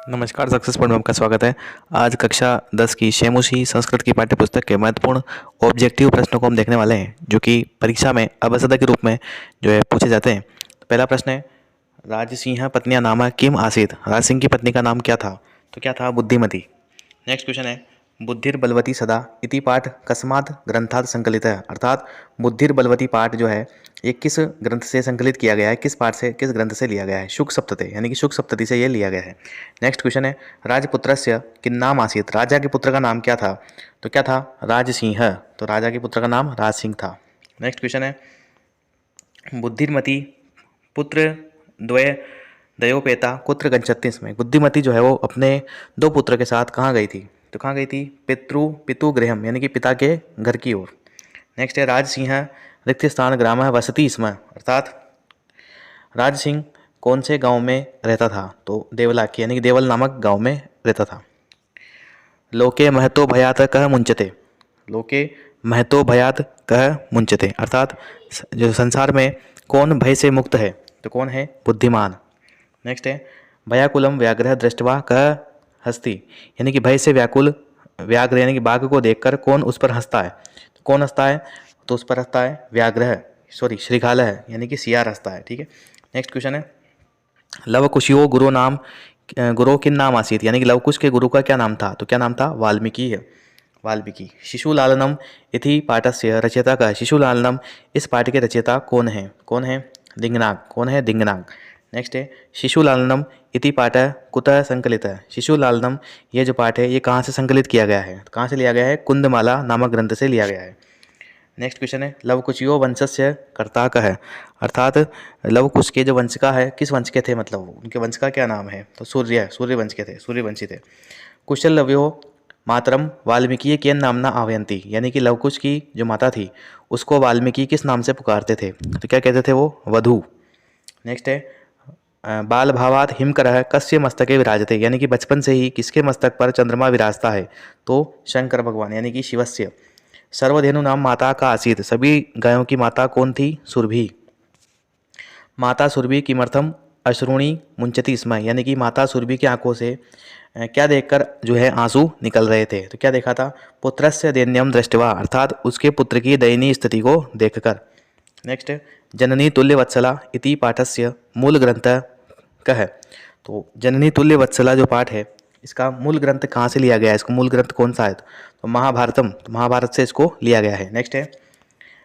नमस्कार, success point में आपका स्वागत है। आज कक्षा 10 की शेमुशी संस्कृत की पाठ्यपुस्तक के महत्वपूर्ण ऑब्जेक्टिव प्रश्नों को हम देखने वाले हैं, जो कि परीक्षा में अवसद के रूप में जो है पूछे जाते हैं। तो पहला प्रश्न है, राजसिंह पत्निया नाम किम आसीत। राजसिंह की पत्नी का नाम क्या था? तो क्या था? बुद्धिमती। नेक्स्ट क्वेश्चन है, बुद्धिर्बलवती सदा इति पाठ कस्मात् ग्रंथात् संकलित है। अर्थात बुद्धिर्बलवती पाठ जो है ये किस ग्रंथ से संकलित किया गया है, किस पाठ से, किस ग्रंथ से लिया गया है? शुक सप्तते, यानी कि शुक सप्तति से ये लिया गया है। नेक्स्ट क्वेश्चन है, राजपुत्रस्य किन्नाम आसीत। राजा के पुत्र का नाम क्या था? तो क्या था? राजसिंह। तो राजा के पुत्र का नाम राजसिंह था। नेक्स्ट क्वेश्चन है, बुद्धिमती पुत्र द्वय दयोपेता कुत्र गच्छति स्म। बुद्धिमती जो है वो अपने दो पुत्र के साथ कहाँ गई थी? तो कहाँ गई थी? पितुगृहम, यानी कि पिता के घर की ओर। नेक्स्ट है, राजसिंह रिक्त स्थान ग्राम वसति स्म। अर्थात राज सिंह कौन से गांव में रहता था? तो देवलाकी, यानी कि देवल नामक गांव में रहता था। लोके महतो भयात कह मुंचते। लोके महतो भयात कह मुंचते, अर्थात जो संसार में कौन भय से मुक्त है? तो कौन है? बुद्धिमान। नेक्स्ट है, भयाकुलम व्याघ्र दृष्टवा कह हस्ती। यानी कि भय से व्याकुल व्याघ्र यानी कि बाघ को देखकर कौन उस पर हंसता है? तो कौन हंसता है? तो उस पर हंसता है व्याघ्र, श्रृगाल है, यानी कि सियार हंसता है। ठीक है। नेक्स्ट क्वेश्चन है, लवकुशयो गुरु नाम गुरु किन नाम आसीत। यानी कि लवकुश के गुरु का क्या नाम था? तो क्या नाम था? वाल्मीकि है, वाल्मीकि। शिशुलालनम इति पाठस्य रचयिता का। शिशुलालनम इस पाठ के रचयिता कौन है? कौन है? दिंगनाग। कौन है? दिंगनाग। नेक्स्ट है, शिशुलालनम इति पाठ कुतः संकलित है। शिशुलालनम ये जो पाठ है ये कहाँ से संकलित किया गया है? कहाँ से लिया गया है? कुंदमाला नामक ग्रंथ से लिया गया है। नेक्स्ट क्वेश्चन है, लवकुशयो वंशस्य कर्ता का है। अर्थात लवकुश के जो वंश का है, किस वंश के थे? मतलब उनके वंश का क्या नाम है? तो सूर्य वंश के थे, सूर्यवंशी थे। कुशल लव्यो मातरम वाल्मीकि केन नामना आह्वयंती। यानी कि लवकुश की जो माता थी उसको वाल्मीकि किस नाम से पुकारते थे? तो क्या कहते थे वो? वधू। नेक्स्ट है, बाल भावात हिमकर कस्य मस्तके विराजते। यानी कि बचपन से ही किसके मस्तक पर चंद्रमा विराजता है? तो शंकर भगवान, यानी कि शिवस्य। सर्वधेनु नाम माता का आसीत। सभी गायों की माता कौन थी? सुरभि। माता सुरभि किमर्थम अश्रुणी मुंचती स्म। यानी कि माता सुरभि की आंखों से क्या देखकर जो है आंसू निकल रहे थे? तो क्या देखा था? पुत्रस्य दैन्यम दृष्टवा। अर्थात उसके पुत्र की दयनीय स्थिति को देखकर। नेक्स्ट, जननी तुल्य वत्सला इति पाठस्य मूल ग्रंथ कह। तो जननी तुल्य वत्सला जो पाठ है इसका मूल ग्रंथ कहाँ से लिया गया है? इसको मूल ग्रंथ कौन सा है? तो महाभारतम। तो महाभारत से इसको लिया गया है। नेक्स्ट है,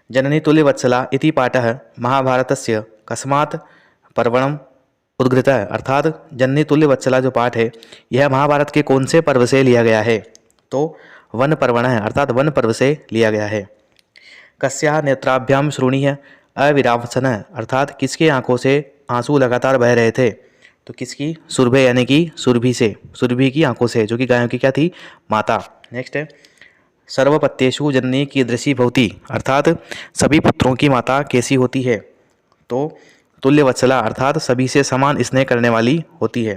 जननी तुल्य वत्सला इति पाठः महाभारतस्य कस्मात् पर्वणम उद्घृत है। अर्थात जननी तुल्य वत्सला जो पाठ है यह महाभारत के कौन से पर्व से लिया गया है? तो वन पर्वण है, अर्थात वन पर्व से लिया गया है। कस्या नेत्राभ्याम श्रोणीय अविरावसन। अर्थात किसके आंखों से आंसू लगातार बह रहे थे? तो किसकी? सुरभि, यानी कि सुरभि से, सुरभि की आंखों से, जो कि गायों की क्या थी? माता। नेक्स्ट है, सर्वपत्येषु जननी कीदृशी भवति। अर्थात सभी पुत्रों की माता कैसी होती है? तो तुल्य वत्सला, अर्थात सभी से समान स्नेह करने वाली होती है।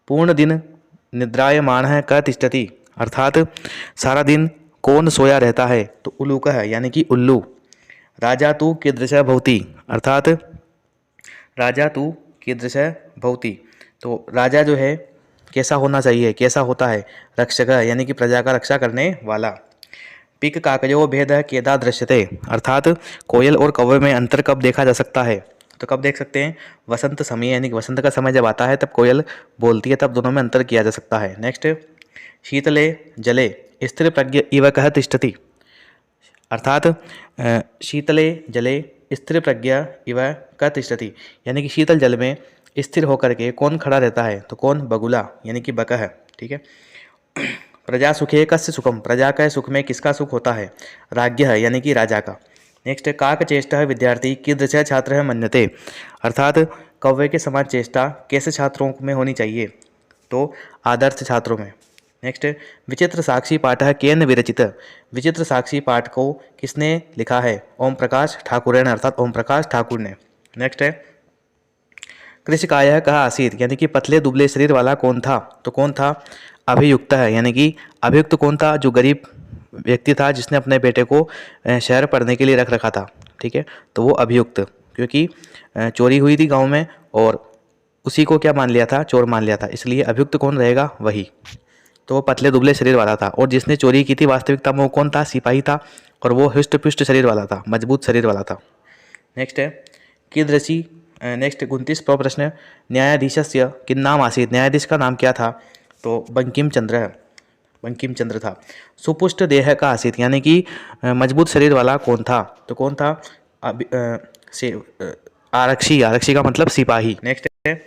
पूर्ण दिन निद्रायमान है क तिष्ठति। अर्थात सारा दिन कौन सोया रहता है? तो उल्लूक है, यानी कि उल्लू। राजा तू कीदृश भवति। अर्थात राजा तू कीदृश भवति। तो राजा जो है कैसा होना चाहिए? कैसा होता है? रक्षक, यानी कि प्रजा का रक्षा करने वाला। पिक काकयो भेद केदा दृश्यते। अर्थात कोयल और कौवे में अंतर कब देखा जा सकता है? तो कब देख सकते हैं? वसंत समय, यानी कि वसंत का समय जब आता है तब कोयल बोलती है, तब दोनों में अंतर किया जा सकता है। नेक्स्ट, शीतले जले स्थिर प्रज्ञ इव कह तिष्ठति। अर्थात शीतले जले स्थिर प्रज्ञ इव कह तिष्ठति। यानी कि शीतल जल में स्थिर होकर के कौन खड़ा रहता है? तो कौन? बगुला, यानी कि बक है। ठीक है। प्रजा सुखे कस्य सुखम। प्रजा का सुख में किसका सुख होता है? राज्य है, यानी कि राजा का। नेक्स्ट, काक चेष्टा विद्यार्थी कीदृश छात्र मन्यते। अर्थात कौवे के समान चेष्टा कैसे छात्रों में होनी चाहिए? तो आदर्श छात्रों में। नेक्स्ट, विचित्र साक्षी पाठ केन विरचित। विचित्र साक्षी पाठ को किसने लिखा है? ओम प्रकाश ठाकुर ने, अर्थात ओम प्रकाश ठाकुर ने। नेक्स्ट है, कृषिकाय कहा आसीत। यानी कि पतले दुबले शरीर वाला कौन था? तो कौन था? अभियुक्त है, यानी कि अभियुक्त कौन था? जो गरीब व्यक्ति था जिसने अपने बेटे को शहर पढ़ने के लिए रख रखा था। ठीक है, तो वो अभियुक्त, क्योंकि चोरी हुई थी गांव में और उसी को क्या मान लिया था, चोर मान लिया था, इसलिए अभियुक्त कौन रहेगा, वही। तो वो पतले दुबले शरीर वाला था, और जिसने चोरी की थी वास्तविकता में वो कौन था, सिपाही था, और वो हृष्ट पुष्ट शरीर वाला था, मजबूत शरीर वाला था। नेक्स्ट है कीदृशी, नेक्स्ट 29वां प्रश्न, न्यायाधीशस्य किं नाम आसीत्, न्यायाधीश का नाम क्या था, तो बंकिम चंद्र, बंकिम चंद्र था। सुपुष्ट देह का आसीत्, यानी कि मजबूत शरीर वाला कौन था, तो कौन था, आरक्षी, आरक्षी का मतलब सिपाही। नेक्स्ट है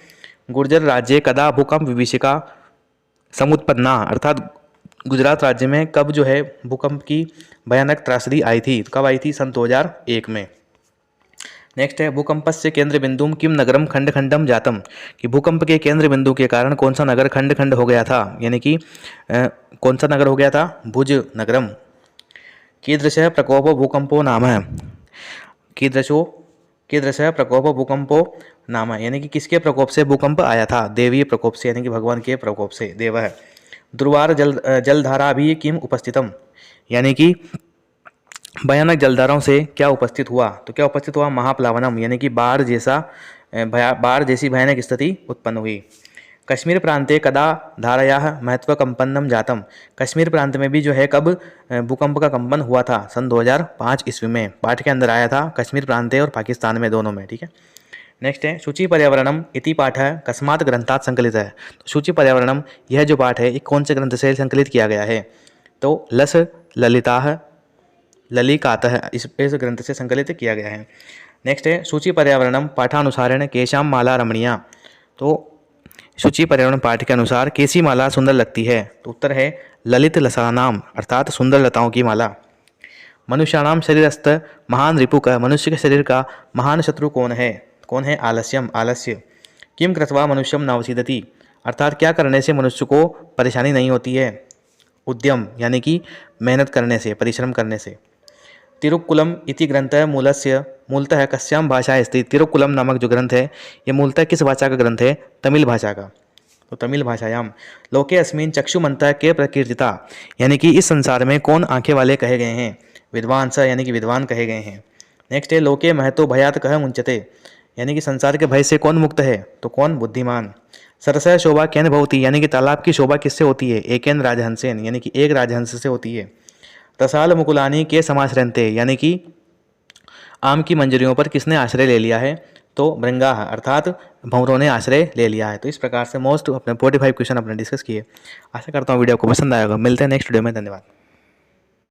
गुर्जर राज्य कदा भूकंप विभीषिका समुत्पन्ना, अर्थात गुजरात राज्य में कब जो है भूकंप की भयानक त्रासदी आई थी, कब आई थी, सन 2001 में। नेक्स्ट है भूकंपस्य केंद्र बिंदुम किम नगरम खंड खंडम जातम, कि भूकंप के केंद्र बिंदु के कारण कौन सा नगर खंड खंड हो गया था, यानी कि कौन सा नगर हो गया था, भुज नगरम। कीदृशः प्रकोपो भूकंपो नाम, कीदृशः प्रकोपो भूकंपो नाम, यानी कि किसके प्रकोप से भूकंप आया था, देवीय प्रकोप से, यानी कि भगवान के प्रकोप से, देव है। दुर्वार जलधारा भी किम उपस्थितम, यानी कि भयानक जलधाराओं से क्या उपस्थित हुआ, तो क्या उपस्थित हुआ, महाप्लावनम, यानी कि बाढ़ जैसी भयानक स्थिति उत्पन्न हुई। कश्मीर प्रांते कदा धारायाः महत्व कंपन्नम जातम, कश्मीर प्रांत में भी जो है कब भूकंप का कंपन हुआ था, सन 2005 ईस्वी में। पाठ के अंदर आया था कश्मीर प्रांते और पाकिस्तान में, दोनों में, ठीक है। नेक्स्ट है शुचि पर्यावरणम इति पाठ है कस्मात् ग्रंथात् संकलित है, तो शुचि पर्यावरणम यह जो पाठ है, एक कौन से ग्रंथ से संकलित किया गया है, तो लस ललिता ललिकातः, इस ग्रंथ से संकलित किया गया है। नेक्स्ट है सूची पर्यावरणम पाठानुसारेण केशाम माला रमणीया, तो सूची पर्यावरण पाठ के अनुसार कैसी माला सुंदर लगती है, तो उत्तर है ललित लसानाम, अर्थात सुंदर लताओं की माला। मनुष्याणाम शरीरस्थ महान रिपुक, मनुष्य के शरीर का महान शत्रु कौन है, आलस्यम, आलस्य। किम कृत्वा मनुष्यम नवसीदति, अर्थात क्या करने से मनुष्य को परेशानी नहीं होती है, उद्यम, यानी कि मेहनत करने से, परिश्रम करने से। तिरुक्कुलम इति ग्रंथ मूलतः कस्याम भाषा स्थित, तिरुक्कुलम नामक जो ग्रंथ है ये मूलतः किस भाषा का ग्रंथ है, तमिल भाषा का, तो तमिल भाषायाम। लोके अस्मिन चक्षुमंतः के प्रकीर्तिता, यानी कि इस संसार में कौन आंखें वाले कहे गए हैं, विद्वांस, यानी कि विद्वान कहे गए हैं। नेक्स्ट है लोके महतो भयात कह मुंचते, यानी कि संसार के भय से कौन मुक्त है, तो कौन, बुद्धिमान। सरसः शोभा केन भवति, यानी कि तालाब की शोभा किससे होती है, एकेन राजहंसेन, यानी कि एक राजहंस से होती है। तसाल मुकुलानी के समाश्रयन्ते, यानी कि आम की मंजरियों पर किसने आश्रय ले लिया है, तो भृंगाः, अर्थात भंवरों ने आश्रय ले लिया है। तो इस प्रकार से मोस्ट अपने 45 क्वेश्चन अपने डिस्कस किए। आशा करता हूँ वीडियो आपको पसंद आएगा। मिलते हैं नेक्स्ट वीडियो में, धन्यवाद।